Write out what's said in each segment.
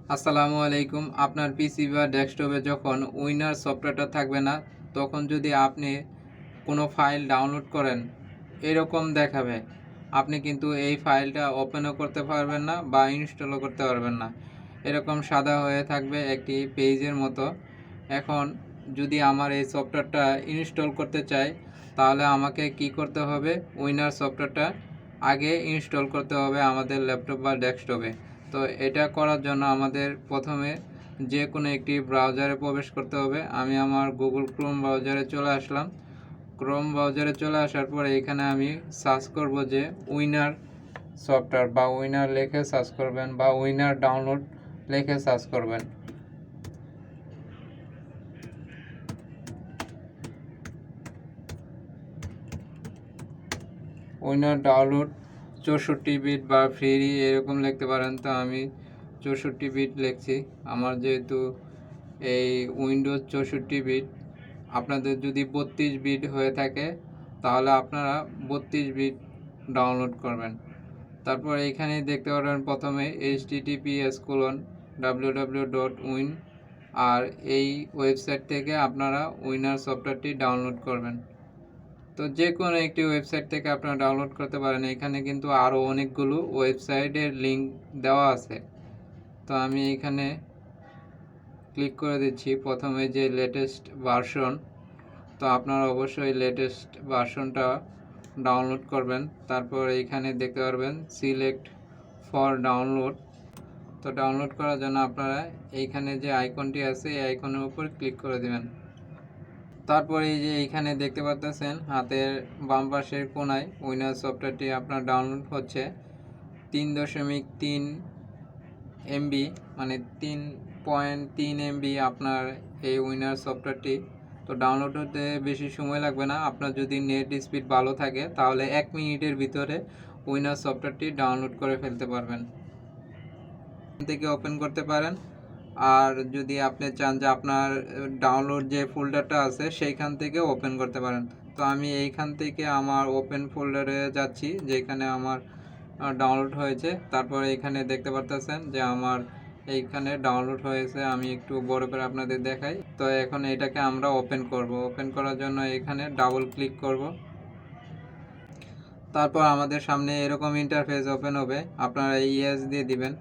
আসসালামু আলাইকুম। আপনার পিসি বা ডেস্কটপে যখন উইনার সফটওয়্যারটা থাকবে না, তখন যদি আপনি কোনো ফাইল ডাউনলোড করেন, এরকম দেখাবে। আপনি কিন্তু এই ফাইলটা ওপেনও করতে পারবেন না বা ইনস্টলও করতে পারবেন না। এরকম সাদা হয়ে থাকবে একটি পেজের মতো। এখন যদি আমার এই সফটওয়্যারটা ইনস্টল করতে চাই, তাহলে আমাকে কি করতে হবে? উইনার সফটওয়্যারটা আগে ইনস্টল করতে হবে আমাদের ল্যাপটপ বা ডেস্কটপে। তো এটা করার জন্য আমাদের প্রথমে যে কোনো একটি ব্রাউজারে প্রবেশ করতে হবে। আমি আমার গুগল ক্রোম ব্রাউজারে চলে আসলাম। ক্রোম ব্রাউজারে চলে আসার পরে এখানে আমি সার্চ করব যে উইনার সফটওয়্যার বা উইনার লিখে সার্চ করবেন বা উইনার ডাউনলোড লিখে সার্চ করবেন। উইনার ডাউনলোড 64 বিট বা ফ্রি এরকম লিখতে পারেন। তো আমি 64 বিট লিখছি। আমার যেহেতু এই উইন্ডোজ 64 বিট, আপনাদের যদি 32 বিট হয়ে থাকে তাহলে আপনারা 32 বিট ডাউনলোড করবেন। তারপর এইখানে দেখতে পারবেন প্রথমে https://www.win, আর এই ওয়েবসাইট থেকে আপনারা উইনার সফটওয়্যারটি ডাউনলোড করবেন। তো যে কোনো একটি ওয়েবসাইট থেকে আপনারা ডাউনলোড করতে পারেন। এখানে কিন্তু আরও অনেকগুলো ওয়েবসাইটের লিঙ্ক দেওয়া আছে। তো আমি এখানে ক্লিক করে দিচ্ছি প্রথমে যে লেটেস্ট ভার্সন। তো আপনারা অবশ্যই লেটেস্ট ভার্সনটা ডাউনলোড করবেন। তারপর এইখানে দেখতে পারবেন সিলেক্ট ফর ডাউনলোড। তো ডাউনলোড করার জন্য আপনারা এইখানে যে আইকনটি আছে এই আইকনের উপর ক্লিক করে দেবেন। তারপরে এই যে এইখানে দেখতে পাচ্ছেন হাতের বাম পাশের কোনায় উইনার সফটওয়্যারটি আপনার ডাউনলোড হচ্ছে। 3.3 এমবি, মানে 3.3 এমবি আপনার এই উইনার সফটওয়্যারটি। তো ডাউনলোড হতে বেশি সময় লাগবে না। আপনার যদি নেট স্পিড ভালো থাকে তাহলে 1 মিনিটের ভিতরে উইনার সফটওয়্যারটি ডাউনলোড করে ফেলতে পারবেন। এখান থেকে ওপেন করতে পারেন। আর যদি আপনি চান যে আপনার ডাউনলোড যে ফোল্ডারটা আছে সেইখান থেকে ওপেন করতে পারেন। তো আমি এইখান থেকে আমার ওপেন ফোল্ডারে যাচ্ছি যেখানে আমার ডাউনলোড হয়েছে। তারপরে এখানে দেখতে পারতেছেন যে আমার এইখানে ডাউনলোড হয়েছে। আমি একটু বড় করে আপনাদের দেখাই। তো এখন এটাকে আমরা ওপেন করব। ওপেন করার জন্য এখানে ডাবল ক্লিক করব। তারপর আমাদের সামনে এরকম ইন্টারফেস ওপেন হবে। আপনারা ইয়েস দিয়ে দিবেন।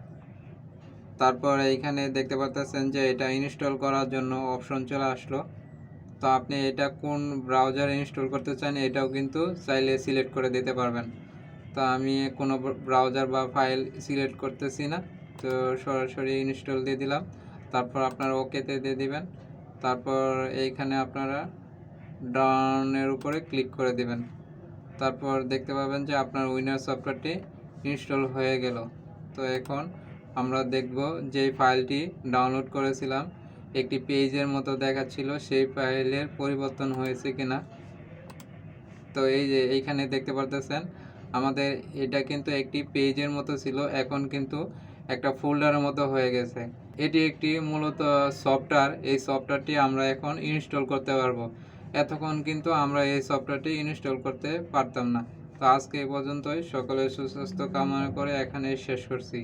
তারপর এইখানে দেখতে পাচ্ছেন যে এটা ইনস্টল করার জন্য অপশন চলে আসলো। তো আপনি এটা কোন ব্রাউজারে ইনস্টল করতে চান এটাও কিন্তু চাইলে সিলেক্ট করে দিতে পারবেন। তো আমি কোনো ব্রাউজার বা ফাইল সিলেক্ট করতেছি না, তো সরাসরি ইনস্টল দিয়ে দিলাম। তারপর আপনারা ওকেতে দিয়ে দিবেন। তারপর এইখানে আপনারা ডাউনের উপরে ক্লিক করে দিবেন। তারপর দেখতে পাবেন যে আপনার উইনার সফটওয়্যারটি ইনস্টল হয়ে গেল। তো এখন আমরা দেখব যে ফাইলটি ডাউনলোড করেছিলাম একটি পেজের মতো দেখাচ্ছিল, সেই ফাইলের পরিবর্তন হয়েছে কিনা। তো এই যে এইখানে দেখতে পারতেছেন আমাদের এটা কিন্তু একটি পেজের মতো ছিল, এখন কিন্তু একটা ফোল্ডারের মতো হয়ে গেছে। এটি একটি মূলত সফটওয়্যার। এই সফটওয়্যারটি আমরা এখন ইনস্টল করতে পারবো। এতক্ষণ কিন্তু আমরা এই সফটওয়্যারটি ইনস্টল করতে পারতাম না। তো আজকে এই পর্যন্তই। সকলের সুস্বাস্থ্য কামনা করে এখানে শেষ করছি।